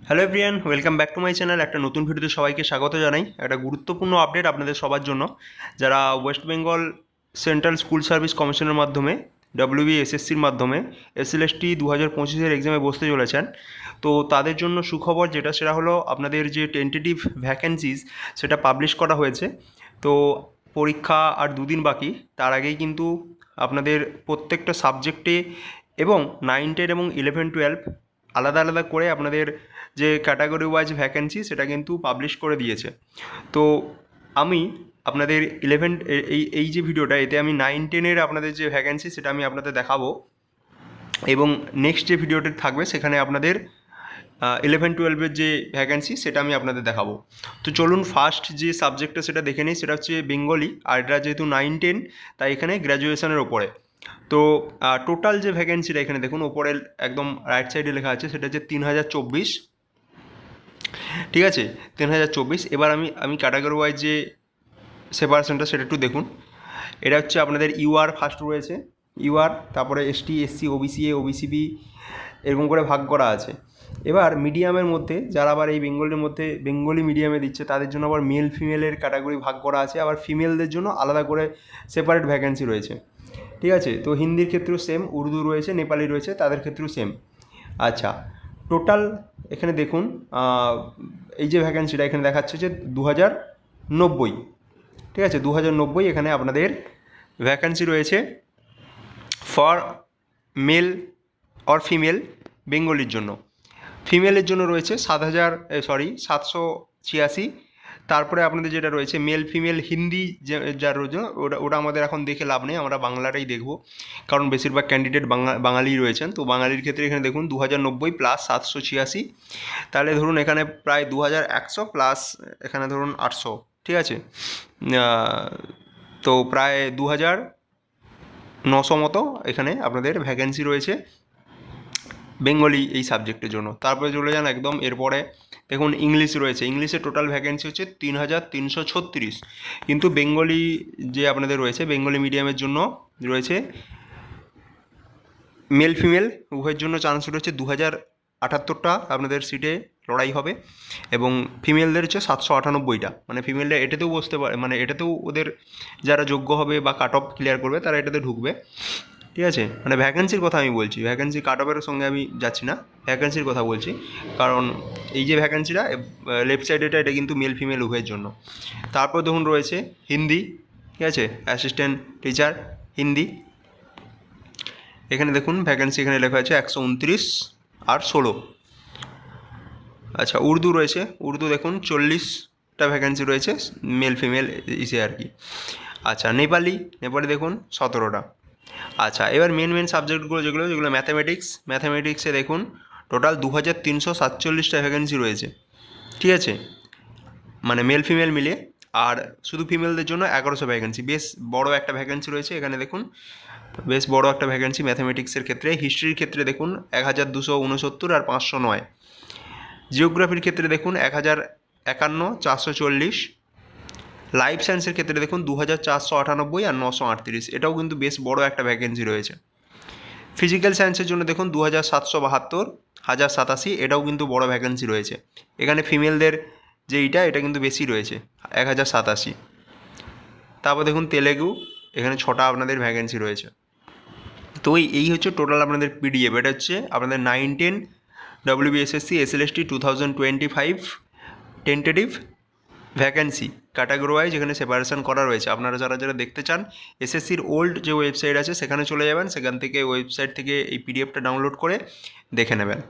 Hello everyone, welcome back to my channel. একটা নতুন ভিডিওতে সবাইকে স্বাগত জানাই। একটা গুরুত্বপূর্ণ আপডেট আপনাদের সবার জন্য, যারা West Bengal central school service কমিশনের মাধ্যমে WBSSCর মাধ্যমে SLST 2025-এর এক্সামে বসতে চলেছেন। তো তাদের জন্য সুখবর যেটা, সেটা হলো আপনাদের যে টেন্টেটিভ ভ্যাকেন্সিজ সেটা পাবলিশ করা হয়েছে। তো পরীক্ষা আর দুদিন বাকি, তার আগেই কিন্তু আপনাদের প্রত্যেকটা সাবজেক্টে এবং 9, 10 এবং 11, 12 আলাদা আলাদা করে আপনাদের যে ক্যাটাগরি ওয়াইজ ভ্যাকেন্সি সেটা কিন্তু পাবলিশ করে দিয়েছে। তো আমি আপনাদের এই যে ভিডিওটা, এতে আমি 9, 10-এর আপনাদের যে ভ্যাকেন্সি সেটা আমি আপনাদের দেখাবো, এবং নেক্সট যে ভিডিওটি থাকবে সেখানে আপনাদের 11, 12-এর যে ভ্যাকেন্সি সেটা আমি আপনাদের দেখাবো। তো চলুন ফার্স্ট যে সাবজেক্টটা সেটা দেখে নিই। সেটা হচ্ছে বেঙ্গলি, আর এটা যেহেতু 9, 10 তাই এখানে গ্র্যাজুয়েশনের ওপরে। তো টোটাল যে ভ্যাকেন্সিটা এখানে দেখুন, ওপরে একদম রাইট সাইডে লেখা আছে, সেটা হচ্ছে 3024। ঠিক আছে, 3024। এবার আমি ক্যাটাগরি ওয়াইজ যে সেপারেশনটা সেটা একটু দেখুন। এটা হচ্ছে আপনাদের UR ফার্স্ট রয়েছে, UR, তারপরে ST, SC, OBCA, OBCB, এরকম করে ভাগ করা আছে। এবার মিডিয়ামের মধ্যে যারা আবার এই বেঙ্গলের মধ্যে বেঙ্গলি মিডিয়ামে দিচ্ছে, তাদের জন্য আবার মেল ফিমেলের ক্যাটাগরি ভাগ করা আছে, আবার ফিমেলদের জন্য আলাদা করে সেপারেট ভ্যাকেন্সি রয়েছে। ঠিক আছে, তো হিন্দির ক্ষেত্রেও সেম, উর্দু রয়েছে, নেপালি রয়েছে, তাদের ক্ষেত্রেও সেম। আচ্ছা, টোটাল এখানে দেখুন, এই যে ভ্যাকেন্সিটা এখানে দেখাচ্ছে যে 2090। ঠিক আছে, 2090 এখানে আপনাদের ভ্যাকেন্সি রয়েছে ফর মেল অর ফিমেল বেঙ্গলির জন্য। ফিমেলের জন্য রয়েছে 786। তারপরে আপনাদের যেটা রয়েছে মেল ফিমেল হিন্দি যার রয়েছে, ওটা আমাদের এখন দেখে লাভ নেই, আমরা বাংলাটাই দেখব, কারণ বেশিরভাগ ক্যান্ডিডেট বাঙালি রয়েছেন। তো বাঙালির ক্ষেত্রে এখানে দেখুন 2090 প্লাস 786, তাহলে ধরুন এখানে প্রায় 2100 প্লাস এখানে ধরুন 800। ঠিক আছে, তো প্রায় 2900 মতো এখানে আপনাদের ভ্যাকেন্সি রয়েছে বেঙ্গলি এই সাবজেক্টের জন্য। তারপরে চলে যান একদম এরপরে দেখুন ইংলিশ রয়েছে। ইংলিশের টোটাল ভ্যাকেন্সি হচ্ছে 3336, কিন্তু বেঙ্গলি যে আপনাদের রয়েছে বেঙ্গলি মিডিয়ামের জন্য রয়েছে মেল ফিমেল উভয়ের জন্য চান্স রয়েছে 2078টা আপনাদের সিটে লড়াই হবে, এবং ফিমেলদের হচ্ছে 798টা। মানে ফিমেলরা এটাতেও বসতে পারে, মানে এটাতেও ওদের যারা যোগ্য হবে বা কাট অফ ক্লিয়ার করবে তারা এটাতে ঢুকবে। ঠিক আছে, মানে ভ্যাকেন্সির কথা আমি বলছি, ভ্যাকেন্সি কাট অফের সঙ্গে আমি যাচ্ছি না, ভ্যাকেন্সির কথা বলছি। কারণ এই যে ভ্যাকেন্সিটা লেফট সাইড, এটা কিন্তু মেল ফিমেল উভয়ের জন্য। তারপর দেখুন রয়েছে হিন্দি। ঠিক আছে, অ্যাসিস্ট্যান্ট টিচার হিন্দি, এখানে দেখুন ভ্যাকেন্সি এখানে লেখা আছে 129 আর 16। আচ্ছা, উর্দু রয়েছে, উর্দু দেখুন 40টা ভ্যাকেন্সি রয়েছে, মেল ফিমেল ইসে আর কি। আচ্ছা, নেপালি দেখুন 17টা। আচ্ছা, এবার মেন সাবজেক্টগুলো যেগুলো ম্যাথামেটিক্সে দেখুন টোটাল 2347টা ভ্যাকেন্সি রয়েছে। ঠিক আছে, মানে মেল ফিমেল মিলে, আর শুধু ফিমেলদের জন্য 1100 ভ্যাকেন্সি। বেশ বড় একটা ভ্যাকেন্সি রয়েছে এখানে দেখুন, বেশ বড় একটা ভ্যাকেন্সি ম্যাথামেটিক্সের ক্ষেত্রে। হিস্ট্রির ক্ষেত্রে দেখুন 1269 আর 509। জিওগ্রাফির ক্ষেত্রে দেখুন 1051, 440। লাইফ সায়েন্সের ক্ষেত্রে দেখুন 2498 আর 938, এটাও কিন্তু বেশ বড় একটা ভ্যাকেন্সি রয়েছে। ফিজিক্যাল সায়েন্সের জন্য দেখুন 2772, 1087, এটাও কিন্তু বড় ভ্যাকেন্সি রয়েছে। এখানে ফিমেলদের যে এটা কিন্তু বেশি রয়েছে, 1087। তারপর দেখুন তেলেগু, এখানে 6টা আপনাদের ভ্যাকেন্সি রয়েছে। তো এই হচ্ছে টোটাল আপনাদের PDF। এটা হচ্ছে আপনাদের 9, 10 WBSSC SLST 2025 tentative vacancy category wise এখানে সেপারেশন করা রয়েছে। আপনারা যারা দেখতে চান, SSCর ওল্ড যে ওয়েবসাইট আছে সেখানে চলে যাবেন, সেখান থেকে ওয়েবসাইট থেকে এই PDFটা ডাউনলোড করে দেখে নেবেন।